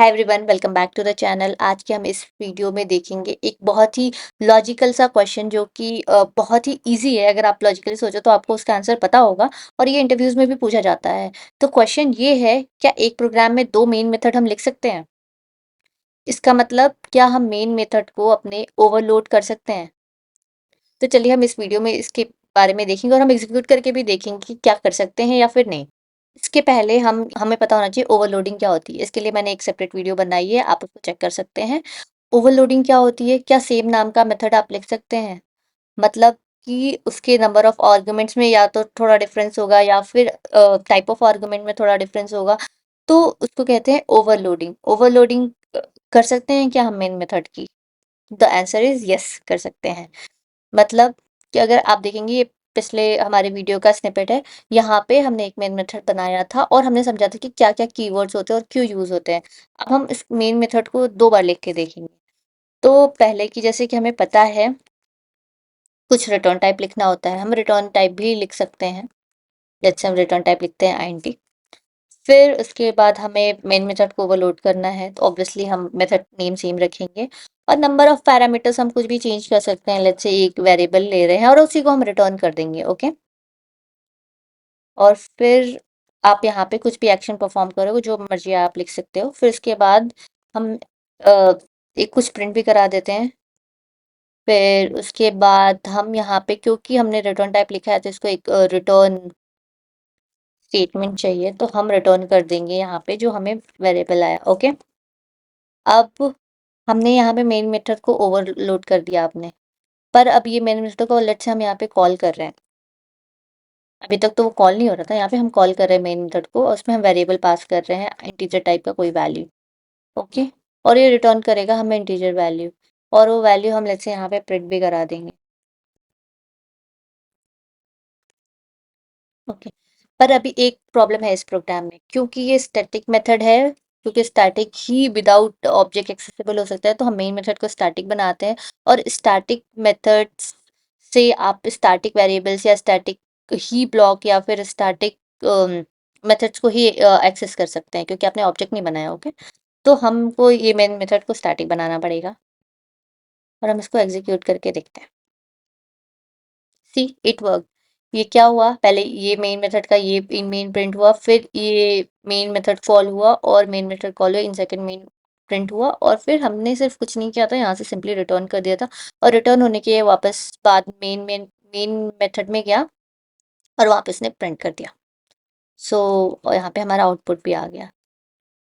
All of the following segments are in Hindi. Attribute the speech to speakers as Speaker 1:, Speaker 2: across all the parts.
Speaker 1: Hi everyone, welcome back to the channel. आज के हम इस वीडियो में देखेंगे एक बहुत ही लॉजिकल सा क्वेश्चन जो कि बहुत ही इजी है। अगर आप लॉजिकली सोचो तो आपको उसका आंसर पता होगा और ये इंटरव्यूज में भी पूछा जाता है। तो क्वेश्चन ये है, क्या एक प्रोग्राम में दो मेन मेथड हम लिख सकते हैं? इसका मतलब क्या हम मेन मेथड को अपने ओवरलोड कर सकते हैं? तो चलिए हम इस वीडियो में इसके बारे में देखेंगे और हम एग्जीक्यूट करके भी देखेंगे कि क्या कर सकते हैं या फिर नहीं। इसके पहले हमें पता होना चाहिए ओवरलोडिंग क्या होती है। इसके लिए मैंने एक सेपरेट वीडियो बनाई है, आप उसको चेक कर सकते हैं। ओवरलोडिंग क्या होती है? क्या सेम नाम का मेथड आप लिख सकते हैं? मतलब कि उसके नंबर ऑफ आर्गुमेंट्स में या तो थोड़ा डिफरेंस होगा या फिर टाइप ऑफ आर्गुमेंट में थोड़ा डिफरेंस होगा, तो उसको कहते हैं ओवरलोडिंग। ओवरलोडिंग कर सकते हैं क्या हम मेन मेथड की? द आंसर इज यस, कर सकते हैं। मतलब कि अगर आप देखेंगे, ये पिछले हमारे वीडियो का स्निपेट है। यहाँ पे हमने एक मेन मेथड बनाया था और हमने समझा था कि क्या क्या कीवर्ड्स होते हैं और क्यों यूज होते हैं। अब हम इस मेन मेथड को दो बार लिख के देखेंगे। तो पहले की जैसे कि हमें पता है कुछ रिटर्न टाइप लिखना होता है, हम रिटर्न टाइप भी लिख सकते हैं। जैसे हम रिटर्न टाइप लिखते हैं आईएनटी। फिर उसके बाद हमें मेन मेथड को ओवरलोड करना है, तो ऑब्वियसली हम मेथड नेम सेम रखेंगे। और नंबर ऑफ पैरामीटर्स हम कुछ भी चेंज कर सकते हैं। लेट्स से एक वेरिएबल ले रहे हैं और उसी को हम रिटर्न कर देंगे। ओके। और फिर आप यहाँ पे कुछ भी एक्शन परफॉर्म करोगे, जो मर्जी आप लिख सकते हो। फिर उसके बाद हम एक कुछ प्रिंट भी करा देते हैं। फिर उसके बाद हम यहाँ पे, क्योंकि हमने रिटर्न टाइप लिखा है तो इसको एक रिटर्न स्टेटमेंट चाहिए, तो हम रिटर्न कर देंगे यहाँ पे जो हमें वेरिएबल आया। ओके। अब हमने यहाँ पे मेन मेथड को ओवरलोड कर दिया आपने। पर अब ये मेन मेथड को लेट्स से हम यहाँ पे कॉल कर रहे हैं। अभी तक तो वो कॉल नहीं हो रहा था, यहाँ पे हम कॉल कर रहे हैं मेन मेथड को और उसमें हम वेरिएबल पास कर रहे हैं, इंटीजर टाइप का कोई वैल्यू। ओके। और ये रिटर्न करेगा हमें इंटीजर वैल्यू। और वो वैल्यू हम लेट्स से यहाँ पे प्रिंट भी करा देंगे। ओके। पर अभी एक प्रॉब्लम है इस प्रोग्राम में, क्योंकि ये स्टैटिक मेथड है। क्योंकि स्टैटिक ही विदाउट ऑब्जेक्ट एक्सेसिबल हो सकता है, तो हम मेन मेथड को स्टैटिक बनाते हैं। और स्टैटिक मेथड्स से आप स्टैटिक वेरिएबल्स या स्टैटिक ही ब्लॉक या फिर स्टैटिक मेथड्स को ही एक्सेस कर सकते हैं, क्योंकि आपने ऑब्जेक्ट नहीं बनाया। ओके। तो हमको ये मेन मेथड को स्टैटिक बनाना पड़ेगा और हम इसको एग्जीक्यूट करके देखते हैं। See it work. ये क्या हुआ, पहले ये मेन मेथड का ये मेन प्रिंट हुआ, फिर ये मेन मेथड कॉल हुआ और मेन मेथड कॉल हुआ, इन सेकंड मेन प्रिंट हुआ। और फिर हमने सिर्फ कुछ नहीं किया था, यहाँ से सिंपली रिटर्न कर दिया था। और रिटर्न होने के वापस बाद मेन मेथड में गया और वापस ने प्रिंट कर दिया। सो यहाँ पे हमारा आउटपुट भी आ गया।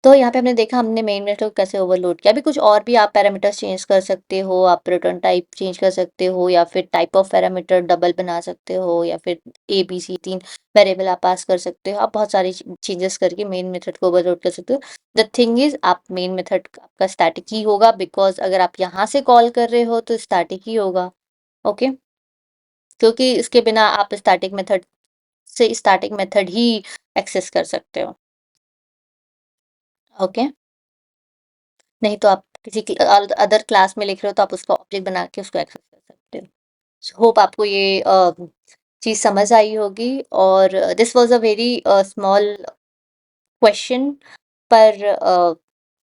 Speaker 1: तो यहाँ पे हमने देखा हमने मेन मेथड को कैसे ओवरलोड किया। अभी कुछ और भी आप पैरामीटर्स चेंज कर सकते हो, आप रिटर्न टाइप चेंज कर सकते हो या फिर टाइप ऑफ पैरामीटर डबल बना सकते हो या फिर ए बी सी तीन वेरिएबल आप पास कर सकते हो। आप बहुत सारी चेंजेस करके मेन मेथड को ओवरलोड कर सकते हो। द थिंग इज, आप मेन मेथड आपका स्टैटिक ही होगा, बिकॉज अगर आप यहाँ से कॉल कर रहे हो तो स्टैटिक ही होगा। ओके। क्योंकि इसके बिना आप स्टैटिक मेथड से स्टैटिक मेथड ही एक्सेस कर सकते हो। ओके। नहीं तो आप किसी अदर क्लास में लिख रहे हो तो आप उसको ऑब्जेक्ट बना के उसको एक्सेस कर सकते हो। होप आपको ये चीज़ समझ आई होगी। और this was a very small question, पर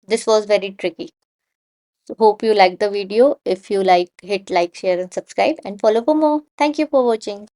Speaker 1: this was very tricky. Hope you like the video. If you like, hit like, share and subscribe and follow for more. Thank you for watching.